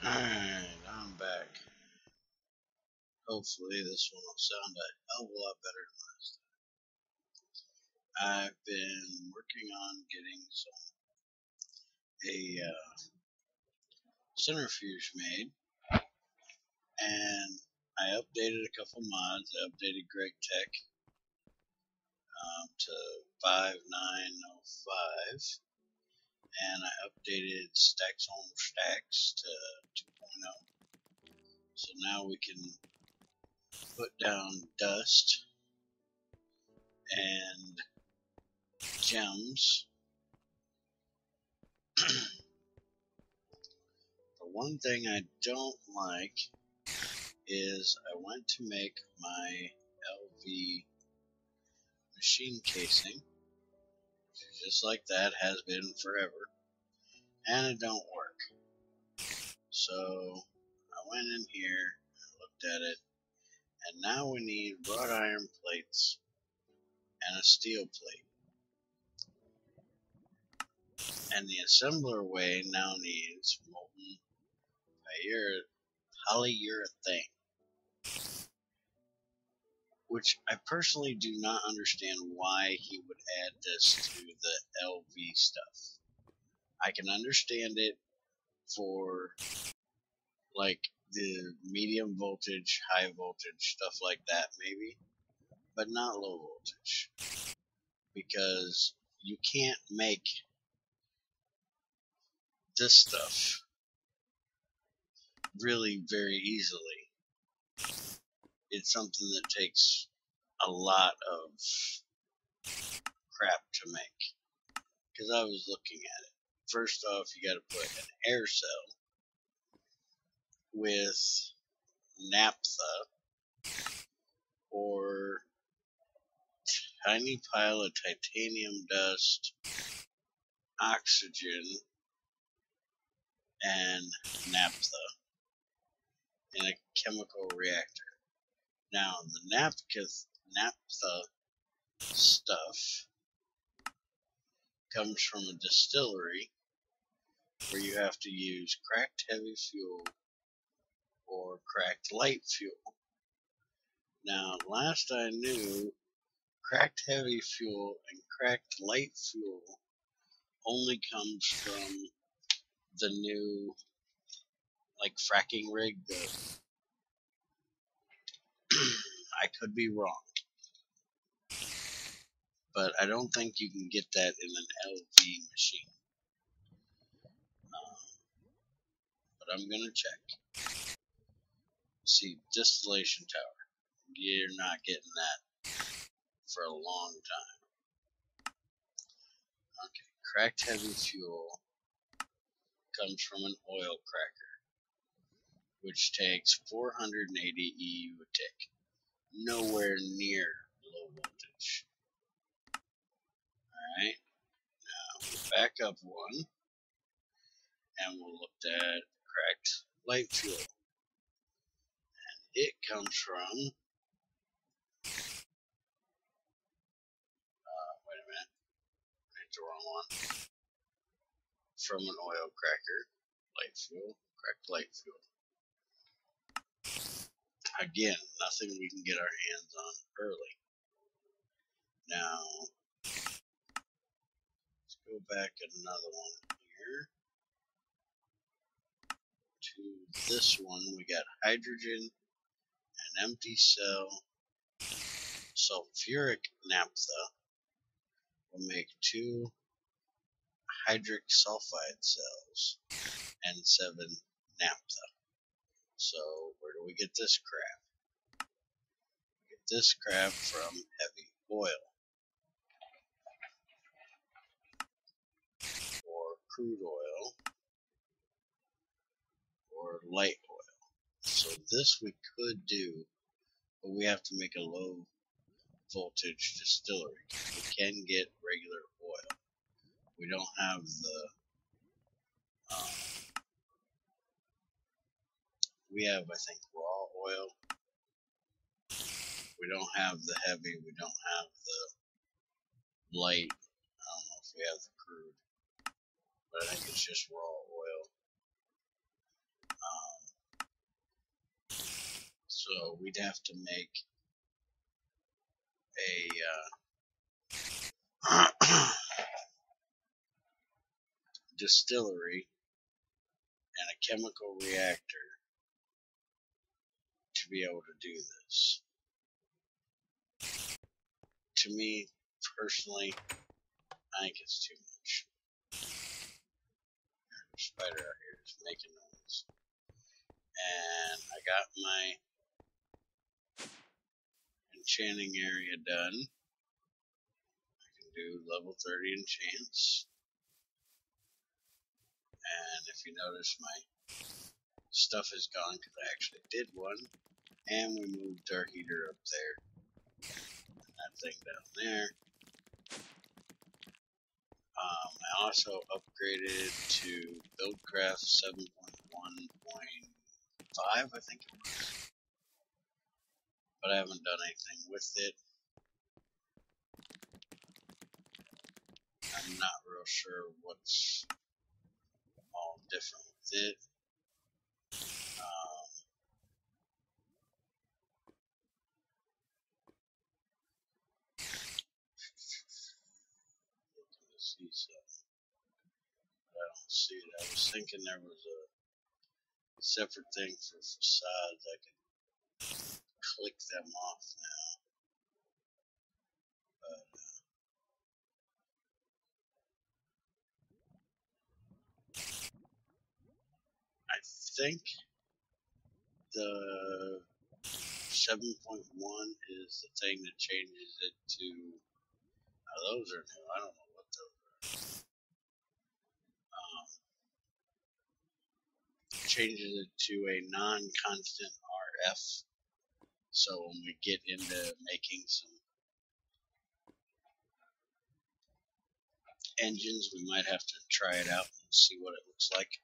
Alright, I'm back. Hopefully this one will sound a hell of a lot better than last time. I've been working on getting a centrifuge made, and I updated a couple mods. I updated Gregtech to 5.9.05, and I updated Stacks on Stacks to 2.0. So now we can put down dust and gems. The one thing I don't like is I went to make my LV machine casing, just like that, has been forever, and it don't work. So I went in here, looked at it, and now we need wrought iron plates and a steel plate. And the assembler way now needs molten polyurethane, which I personally do not understand why he would add this to the LV stuff. I can understand it for like the medium voltage, high voltage, stuff like that maybe, but not low voltage, because you can't make this stuff really very easily. It's something that takes a lot of crap to make, because I was looking at it. First off, you gotta put an air cell with naphtha or tiny pile of titanium dust, oxygen, and naphtha in a chemical reactor. Now, the naphtha stuff comes from a distillery where you have to use cracked heavy fuel or cracked light fuel. Now, last I knew, cracked heavy fuel and cracked light fuel only comes from the new, like, fracking rig. I could be wrong, but I don't think you can get that in an LV machine. But I'm gonna check. See, distillation tower. You're not getting that for a long time. Okay, cracked heavy fuel comes from an oil cracker, which takes 480 EU a tick. Nowhere near low voltage. Alright, now we'll back up one, and we'll look at cracked light fuel. And it comes from, wait a minute, that's the wrong one. From an oil cracker, light fuel, cracked light fuel. Again, nothing we can get our hands on early. Now, let's go back another one here. To this one, we got hydrogen, an empty cell, sulfuric naphtha. We'll make 2 hydric sulfide cells and 7 naphtha. So where do we get this crap? We get this crap from heavy oil or crude oil or light oil. So this we could do, but we have to make a low voltage distillery. We can get regular oil. We don't have the we have, I think, raw oil. We don't have the heavy. We don't have the light. I don't know if we have the crude, but I think it's just raw oil. So we'd have to make a distillery and a chemical reactor to be able to do this. To me, personally, I think it's too much. There's a spider out here just making noise. And I got my enchanting area done. I can do level 30 enchants. And if you notice, my stuff is gone because I actually did one. And we moved our heater up there. And that thing down there. I also upgraded to Buildcraft 7.1.5, I think it was. But I haven't done anything with it. I'm not real sure what's all different with it. Looking to see something, but I don't see it. I was thinking there was a separate thing for facades. I could click them off now. But I think the 7.1 is the thing that changes it to. Those are new. I don't know what those are. Changes it to a non-constant RF. So when we get into making some engines, we might have to try it out and see what it looks like.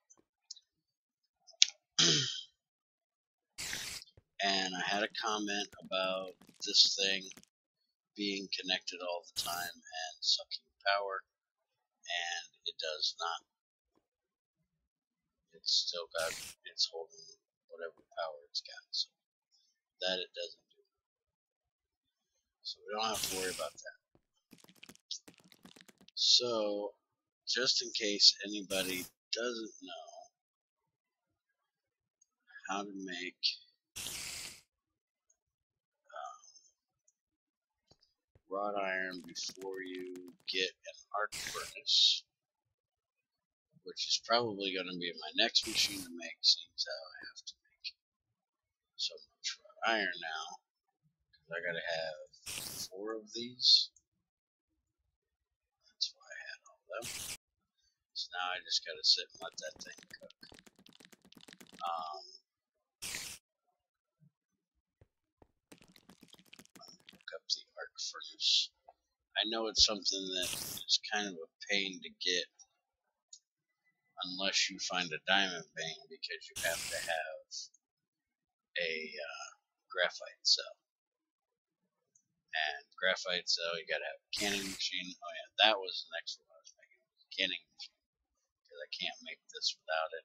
And I had a comment about this thing being connected all the time and sucking power, and it does not. It's still got, it's holding whatever power it's got, so that it doesn't do. So we don't have to worry about that. So, just in case anybody doesn't know how to make wrought iron before you get an arc furnace, which is probably going to be my next machine to make, seems how I have to make so much wrought iron now, because I got to have 4 of these. That's why I had all of them. So now I just got to sit and let that thing cook. Hook up the arc furnace. I know it's something that is kind of a pain to get unless you find a diamond vein, because you have to have a graphite cell. And graphite cell, you gotta have a canning machine. Oh yeah, that was the next one I was making, a canning machine, because I can't make this without it.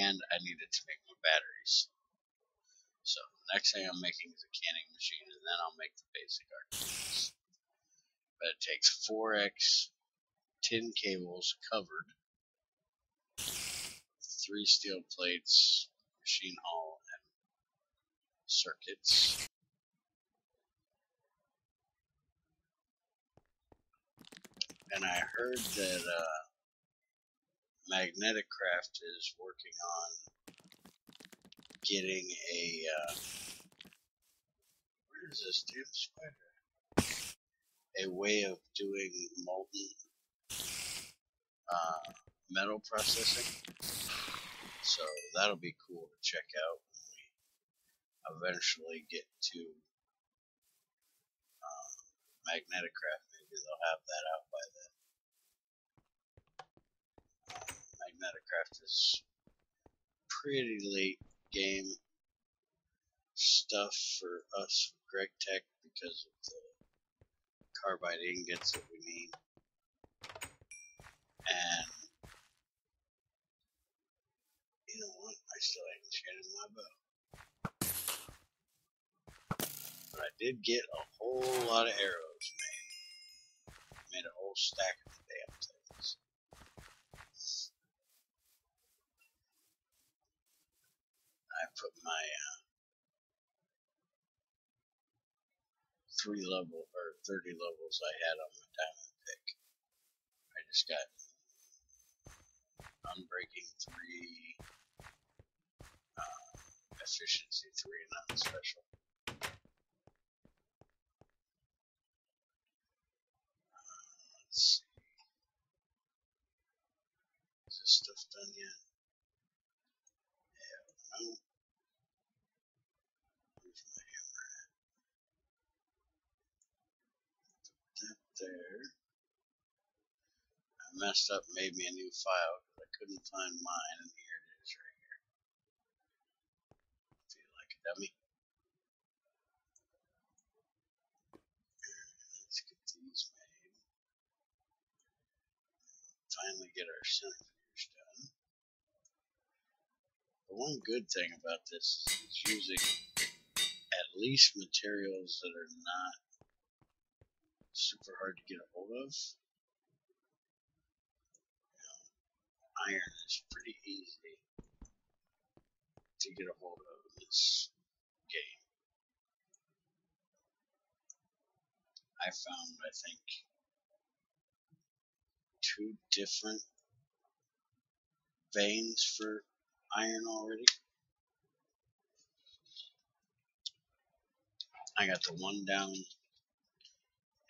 And I needed to make my batteries. So the next thing I'm making is a canning machine, and then I'll make the basic arc furnace. But it takes 4x tin cables covered, 3 steel plates, machine hull, and circuits. And I heard that Magnetic Craft is working on getting a where is this damn spider? A way of doing molten metal processing. So that'll be cool to check out when we eventually get to Magnetic Craft. Maybe they'll have that out by then. Magnetic Craft is pretty late game stuff for us for Gregtech because of the carbide ingots that we need. And you know what? I still ain't enchanted my bow. But I did get a whole lot of arrows made. Made a whole stack of the damn things. I put my 3 level or 30 levels I had on my diamond pick. I just got unbreaking 3, efficiency 3, and nothing special. Let's see. Is this stuff done yet? Yeah, no. Where's my hammer at? That there. I messed up, made me a new file because I couldn't find mine, and here it is right here. Feel like a dummy. Let's get these made. Finally get our centrifuge done. The one good thing about this is it's using at least materials that are not super hard to get a hold of. Iron is pretty easy to get a hold of in this game. I found, I think, 2 different veins for iron already. I got the one down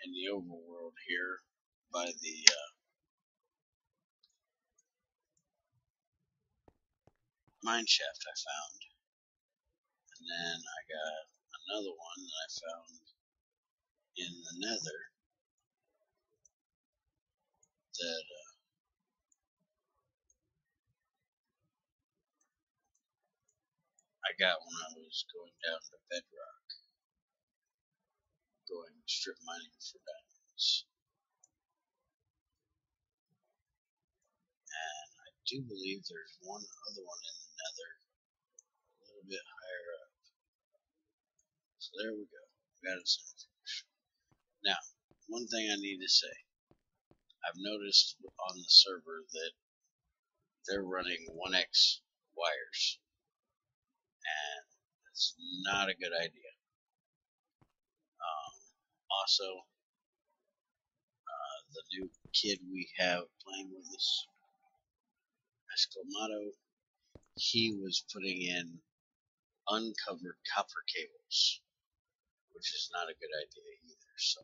in the overworld here by the mine shaft I found. And then I got another one that I found in the nether that I got when I was going down to bedrock, going strip mining for diamonds. And I do believe there's one other one in the nether, a little bit higher up. So there we go. We got a centrifuge. Now, one thing I need to say. I've noticed on the server that they're running 1x wires. And it's not a good idea. Also, the new kid we have playing with us, Exclamado, he was putting in uncovered copper cables, which is not a good idea either. So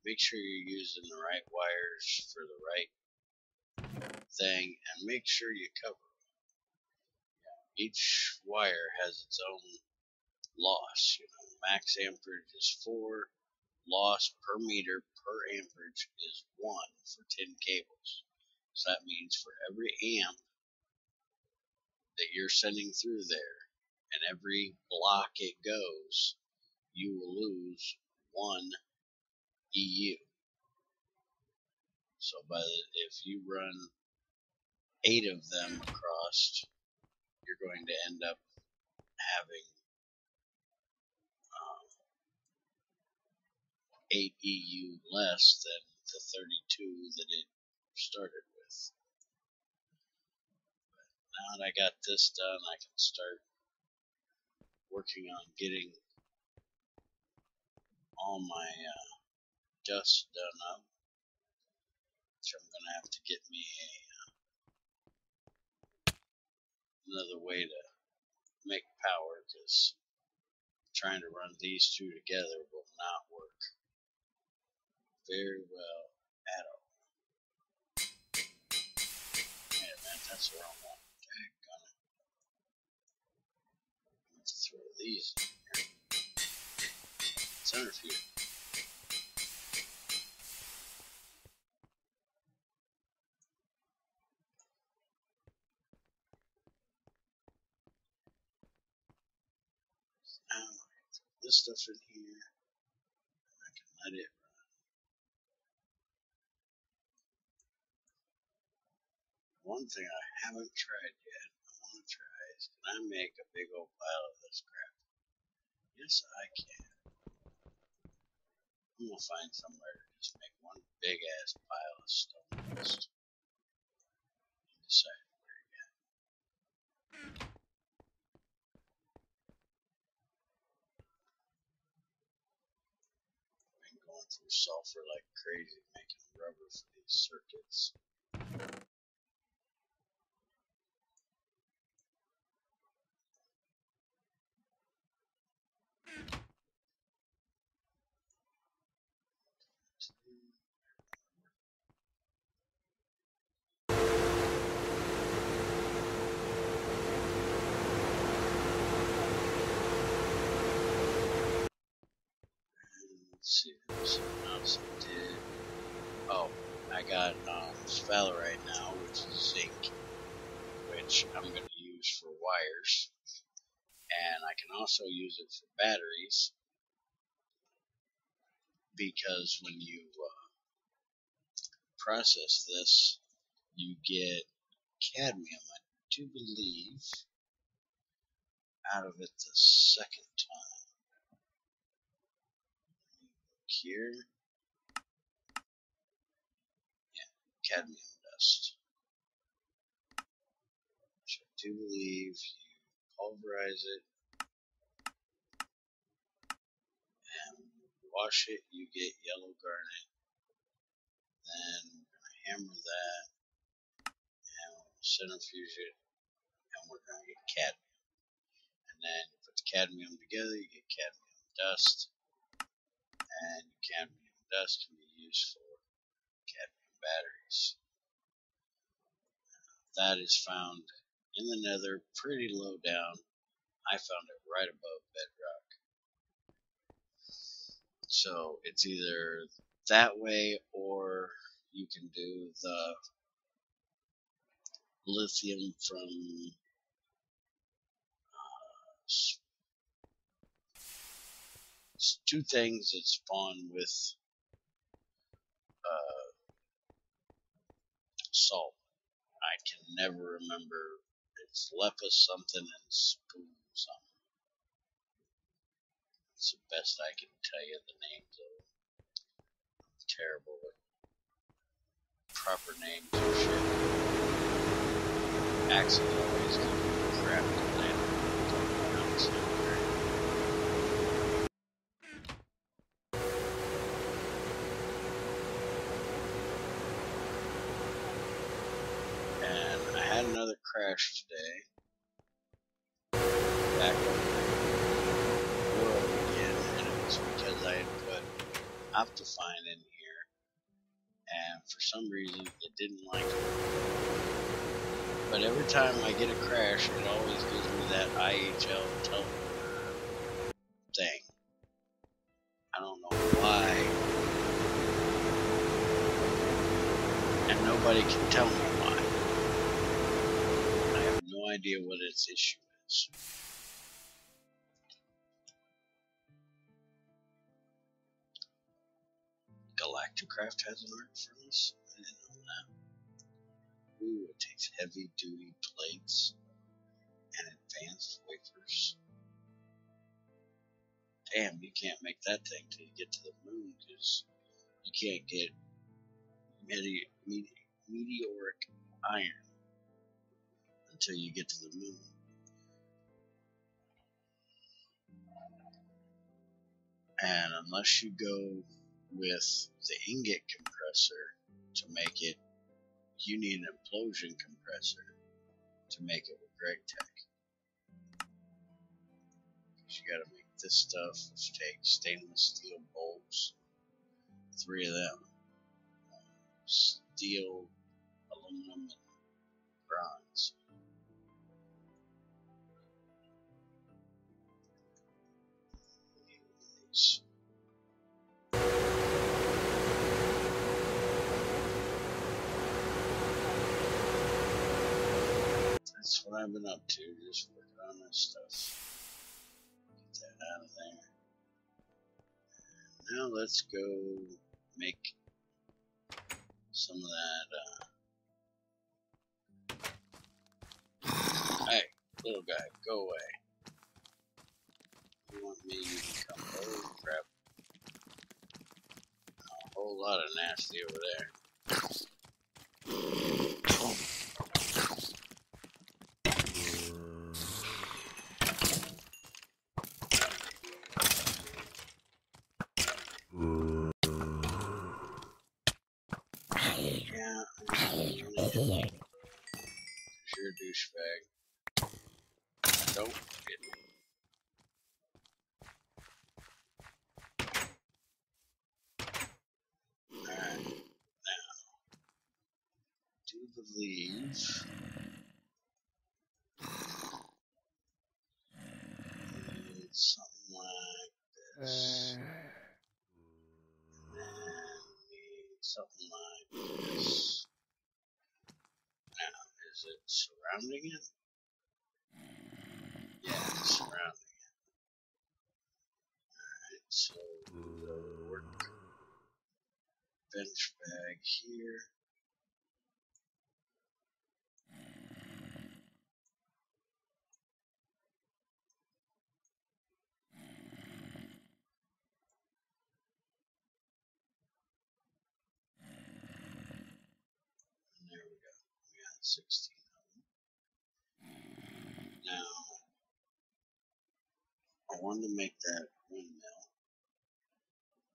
make sure you're using the right wires for the right thing, and make sure you cover them. Each wire has its own loss. Max amperage is 4. Loss per meter per amperage is 1 for 10 cables. So that means for every amp that you're sending through there, and every block it goes, you will lose 1 EU. So if you run 8 of them across, you're going to end up having 8 EU less than the 32 that it started with. But now that I got this done, I can start working on getting all my dust done up, which I'm going to have to get me another way to make power, because trying to run these 2 together will not work very well at all. Wait a minute, that's the wrong one. Daggone it. Let's throw these in here. Centrifuge. Now I can throw this stuff in here, and I can let it run. One thing I haven't tried yet, I want to try, is can I make a big old pile of this crap? Yes, I can. I'm gonna find somewhere to just make one big ass pile of stone dust. Decide where yet. I've been going through sulfur like crazy, making rubber for these circuits. Let's see, there's something else I did. Oh, I got sphalerite now, which is zinc, which I'm going to use for wires, and I can also use it for batteries, because when you process this, you get cadmium, I do believe, out of it the second time. Here, cadmium dust, which I do believe you pulverize it and wash it, you get yellow garnet. Then we're going to hammer that and we'll centrifuge it, and we're going to get cadmium. And then you put the cadmium together, you get cadmium dust, and cadmium dust can be used for cadmium batteries. That is found in the nether, pretty low down. I found it right above bedrock. So it's either that way, or you can do the lithium from two things that spawn with salt. I can never remember. It's lepus something and spoon something. It's the best I can tell you the names of them. I'm terrible with proper names and shit. Axes always give me crap to land And I had another crash today. Back on the world again, and it was because I had put Optifine in here, and for some reason it didn't like it. But every time I get a crash, it always gives me that IHL thing. I don't know why, and nobody can tell me why. I have no idea what its issue is. Galacticraft has an art furnace? I didn't know that. Ooh, it takes heavy duty plates and advanced wafers. Damn, you can't make that thing till you get to the moon, because you can't get meteoric iron until you get to the moon. And unless you go with the ingot compressor to make it, you need an implosion compressor to make it with Gregtech. Because you gotta make this stuff, which takes stainless steel bolts, 3 of them, steel, aluminum, and bronze. That's what I've been up to, just working on this stuff. Get that out of there. And now let's go make some of that. Hey, little guy, go away. You want me to come? Oh crap. Whole lot of nasty over there. Yeah, you're a douchebag. Don't hit me. Alright, now, do believe it's something like this. And need something like this. Now, is it surrounding it? Yeah, it's surrounding it. Alright, so we'll go to work. Bench bag here. And there we go. We got 16 of them. Now, I wanted to make that windmill,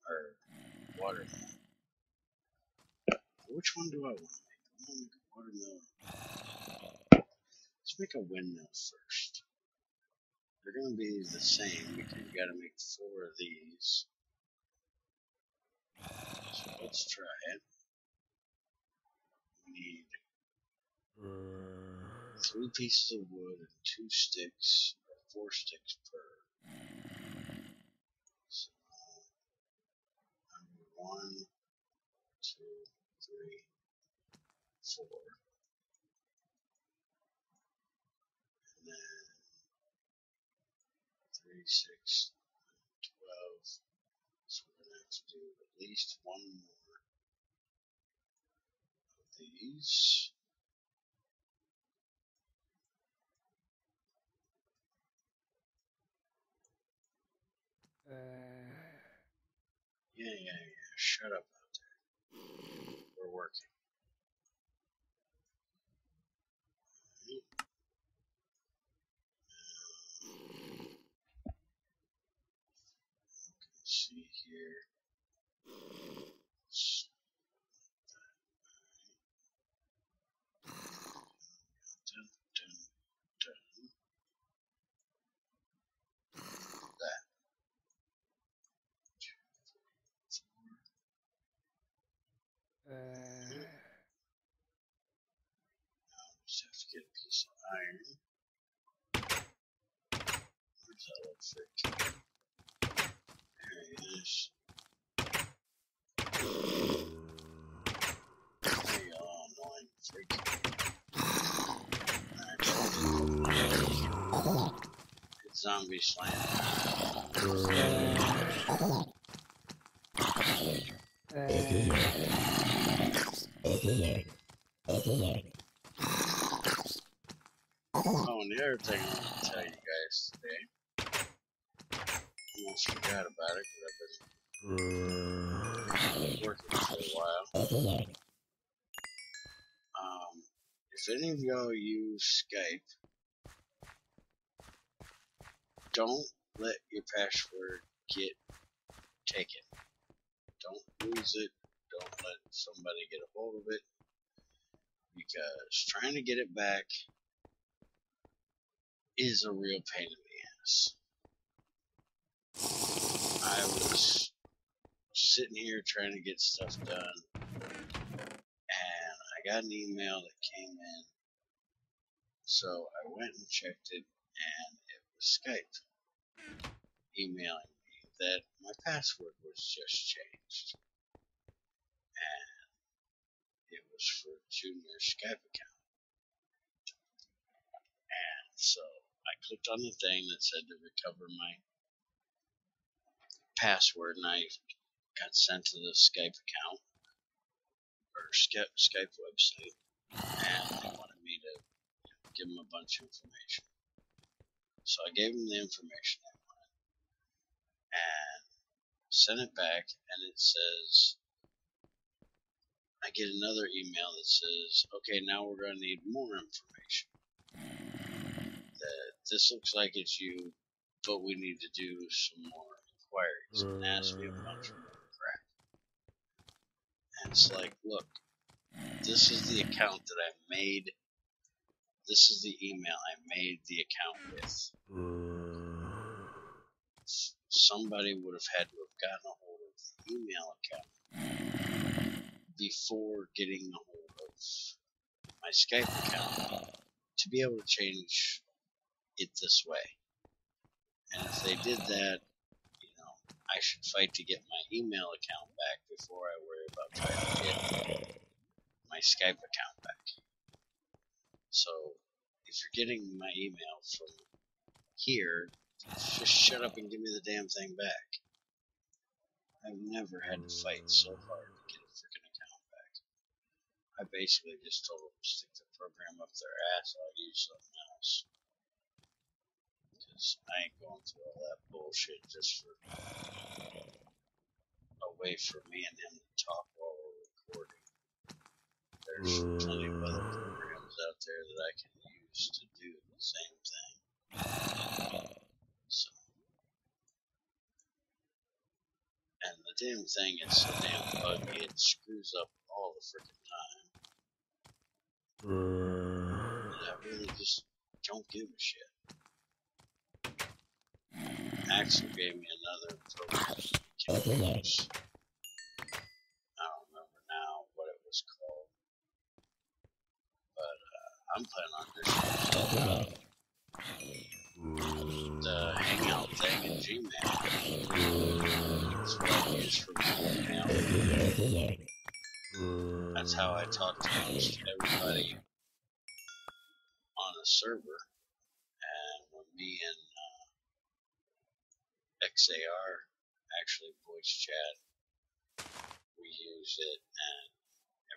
or watermill. Which one do I want to make? I want to make a watermill. Let's make a windmill first. They're going to be the same because you got to make 4 of these. So let's try it. We need 3 pieces of wood and 2 sticks, or 4 sticks per. So, 1, 2, 3, 4. And then 3, 6, 12. So we're going to have to do at least 1 more of these. Yeah. Shut up out there. We're working. See here. Dun, dun, dun. That. 2, 3, 4. Now just have to get a piece of iron. Where's that little freak? There he is. There you go, annoying freak. It's zombie slam. Oh, and the other thing I want to tell you guys today, almost forgot about it because I've been working for a while. If any of y'all use Skype, don't let your password get taken. Don't lose it. Don't let somebody get a hold of it, because trying to get it back is a real pain in the ass. I was sitting here trying to get stuff done, and I got an email that came in, so I went and checked it, and it was Skype emailing me that my password was just changed, and it was for Junior's Skype account. And so I clicked on the thing that said to recover my password, and I got sent to the Skype account, or Skype website, and they wanted me to give them a bunch of information. So I gave them the information they wanted, and sent it back, and it says I get another email that says, okay, now we're going to need more information. That this looks like it's you, but we need to do some more inquiries and ask me a bunch more crap. And it's like, look, this is the account that I made. This is the email I made the account with. Somebody would have had to have gotten a hold of the email account before getting a hold of my Skype account to be able to change it this way. And if they did that, you know, I should fight to get my email account back before I worry about trying to get my Skype account back. So, if you're getting my email from here, just shut up and give me the damn thing back. I've never had to fight so hard to get a freaking account back. I basically just told them to stick the program up their ass, I'll use something else. Because I ain't going through all that bullshit just for a way for me and him to talk while we're recording. There's plenty of other programs out there that I can use to do the same thing. So, and the damn thing is so damn buggy, it screws up all the freaking time. And I really just don't give a shit. Axel gave me another program that we can use. I don't remember now what it was called. But I'm planning on just the Hangout thing in Gmail. That's what I use for my email. That's how I talk to most everybody on the server. And when me and XAR actually voice chat, we use it and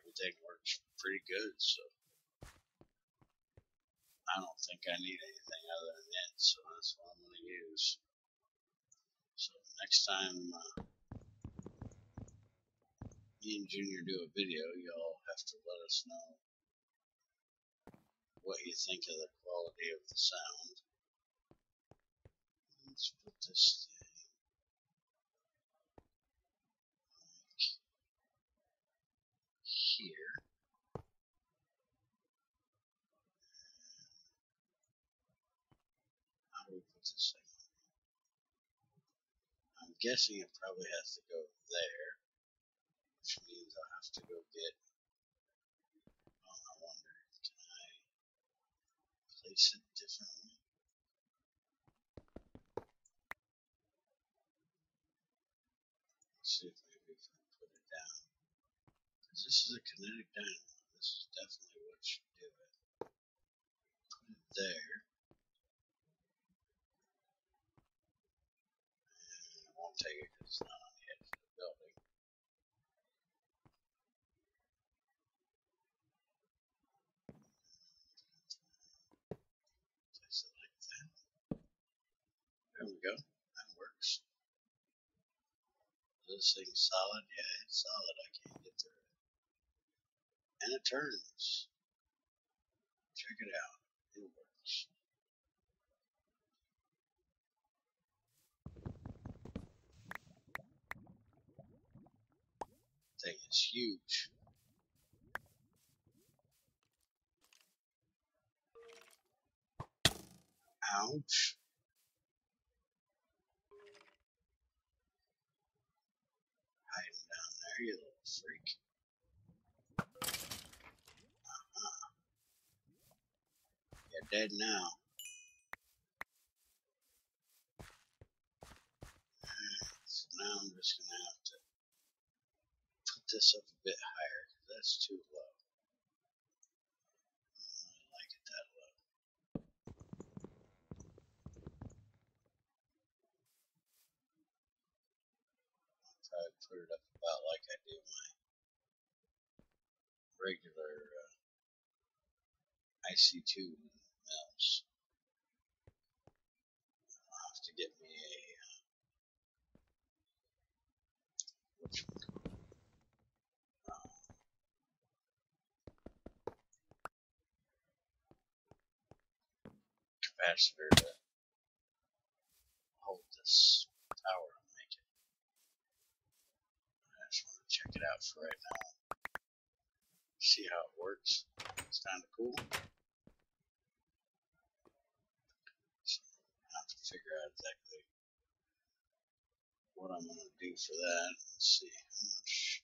everything works pretty good. So I don't think I need anything other than it. So that's what I'm going to use. So next time me and Junior do a video, y'all have to let us know what you think of the quality of the sound. Let's put this thing like here. How do we put this thing? I'm guessing it probably has to go there, which means I'll have to go get. Oh, I wonder, can I place it differently? Let's see if maybe if I put it down. Because this is a kinetic dynamo. This is definitely what should do it. Put it there. And it won't take it because it's not on the edge of the building. Place it like that. There we go. That works. This thing's solid? Yeah, it's solid. I can't get through it. And it turns. Check it out. It works. Thing is huge. Ouch. Hiding down there, you little freak. You're dead now. So now I'm just going to have to put this up a bit higher because that's too low. I don't like it that low. I'll probably put it up about like I do my regular IC2 mills. I'll have to get me a capacitor to hold this power I'm making. I just want to check it out for right now. See how it works. It's kind of cool. So I have to figure out exactly what I'm going to do for that. Let's see how much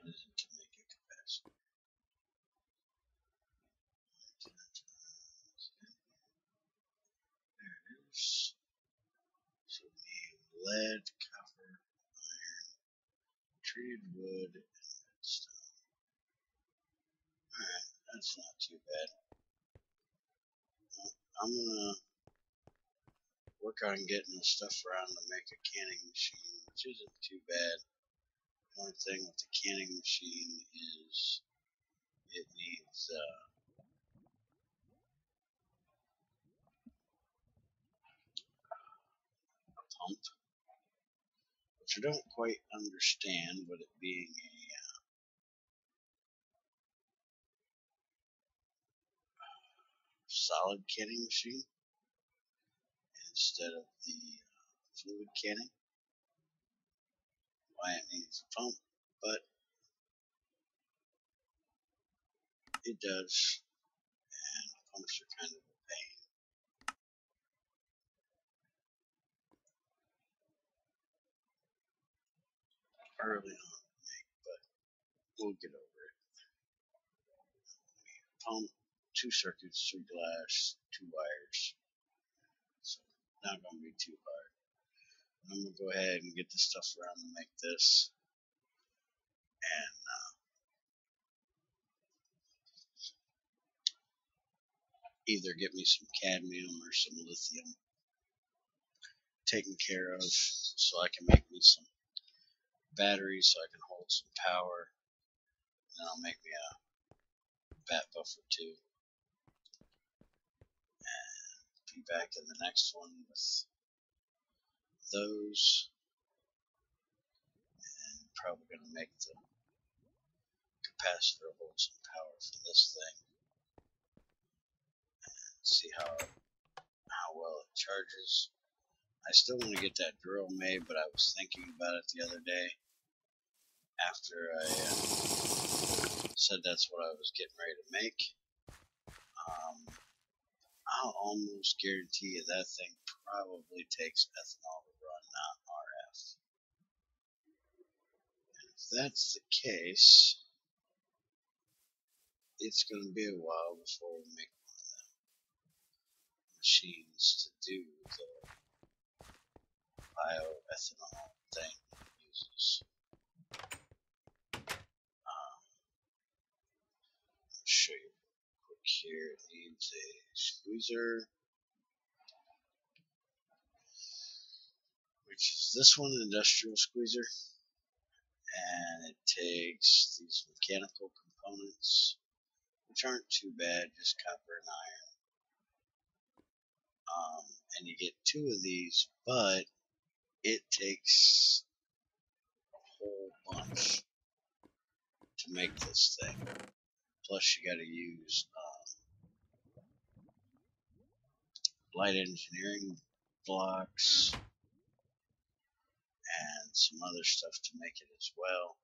is it to make a capacitor. There it is. So we need lead, copper, iron, treated wood, and redstone. Alright, that's not too bad. I'm gonna work on getting the stuff around to make a canning machine, which isn't too bad. The only thing with the canning machine is it needs a pump, which I don't quite understand, but it being a solid canning machine instead of the fluid canning, why it needs a pump, but it does, and pumps are kind of a pain. Early on to make, but we'll get over it. Pump, 2 circuits, 3 glass, 2 wires, so not going to be too hard. I'm going to go ahead and get the stuff around to make this, and either get me some cadmium or some lithium taken care of so I can make me some batteries so I can hold some power, and then I'll make me a bat buffer too, and be back in the next one with those, and probably going to make the capacitor hold some power for this thing, and see how well it charges. I still want to get that drill made, but I was thinking about it the other day after I said that's what I was getting ready to make. I'll almost guarantee you that thing probably takes ethanol to run, not RF. And if that's the case, it's going to be a while before we make one of them machines to do the bioethanol thing that it uses. I'll show you real quick here. It needs a squeezer, which is this one, industrial squeezer, and it takes these mechanical components, which aren't too bad, just copper and iron. And you get 2 of these, but it takes a whole bunch to make this thing. Plus you gotta use light engineering blocks and some other stuff to make it as well.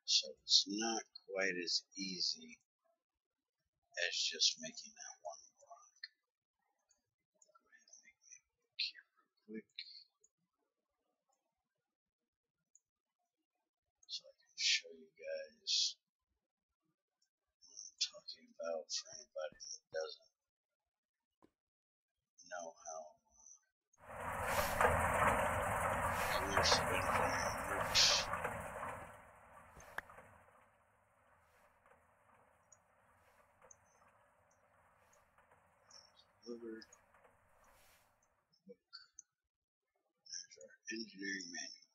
So it's not quite as easy as just making that one block. Go ahead and make me a book here real quick so I can show you guys what I'm talking about for anybody that doesn't know how immersive engineering works. Deliver book. There's our engineering manual.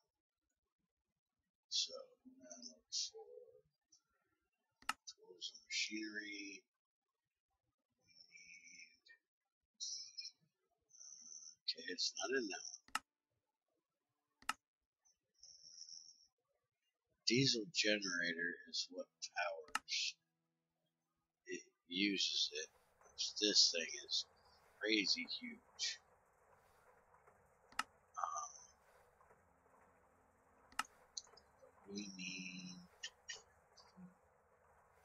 So we're going to look for tools and machinery. We need, okay, it's not in that one. Diesel generator is what powers it, uses it, which this thing is crazy huge. We need.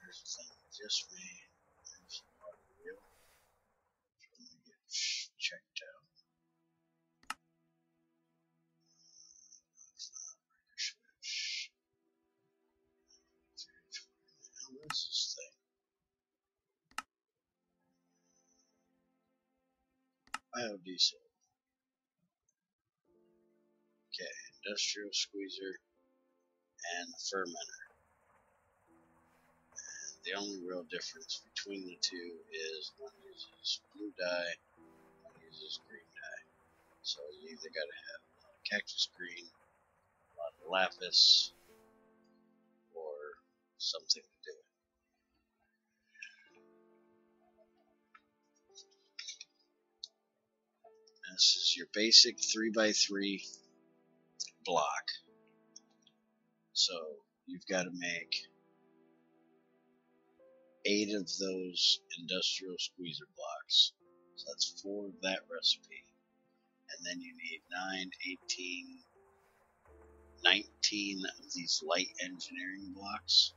There's a thing we just made. There's a water wheel. Trying to get checked out. It's not a breaker switch. What is this thing? Biodiesel. Okay, industrial squeezer and the fermenter. And the only real difference between the two is one uses blue dye, one uses green dye. So you either got to have a lot of cactus green, a lot of lapis, or something to do it. This is your basic 3x3 block. So you've got to make 8 of those industrial squeezer blocks. So that's 4 of that recipe. And then you need 9, 18, 19 of these light engineering blocks.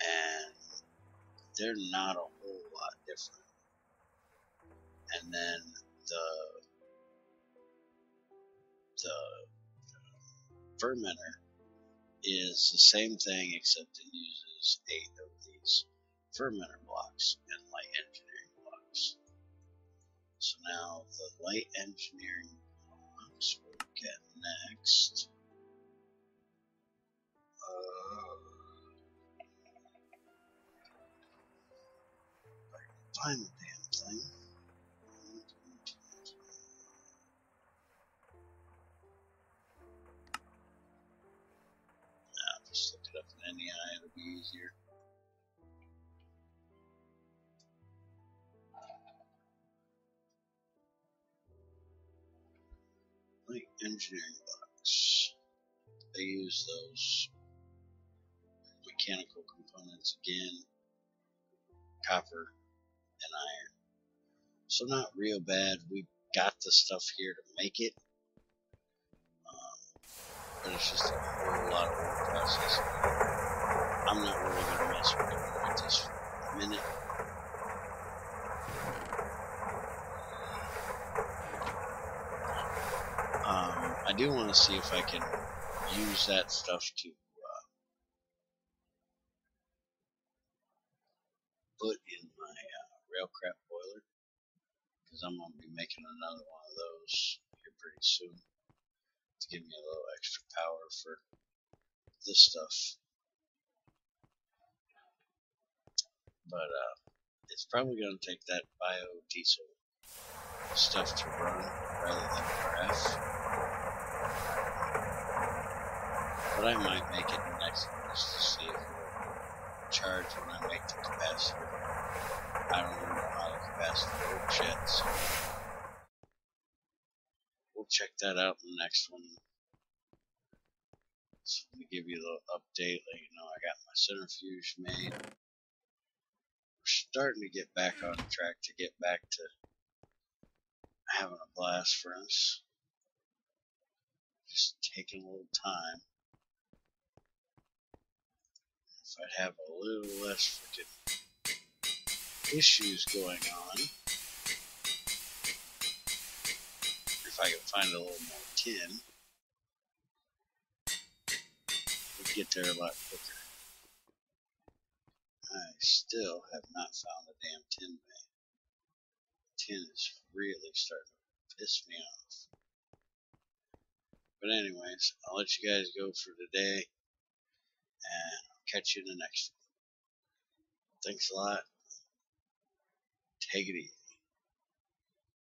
And they're not a whole lot different. And then the fermenter is the same thing, except it uses 8 of these fermenter blocks and light engineering blocks. So now the light engineering blocks we'll look at next. Find the damn thing. Just look it up in NEI, it'll be easier. Like engineering blocks. They use those mechanical components again, copper and iron. So not real bad. We've got the stuff here to make it. But it's just a whole lot of work process. I'm not really going to mess with this for a minute. I do want to see if I can use that stuff to put in my railcraft boiler, because I'm going to be making another one of those here pretty soon to give me a little extra power for this stuff. But it's probably going to take that biodiesel stuff to run rather than RF. But I might make it next just to see if it'll charge when I make the capacitor. I don't even know how the capacitor works yet, so we'll check that out in the next one. So let me give you a little update, let you know I got my centrifuge made. We're starting to get back on track to get back to having a blast furnace. Just taking a little time. If I'd have a little less freaking issues going on, if I could find a little more tin, we'd get there a lot quicker. I still have not found a damn tin bank. Tin is really starting to piss me off. But anyways, I'll let you guys go for today, and I'll catch you in the next one. Thanks a lot. Take it easy.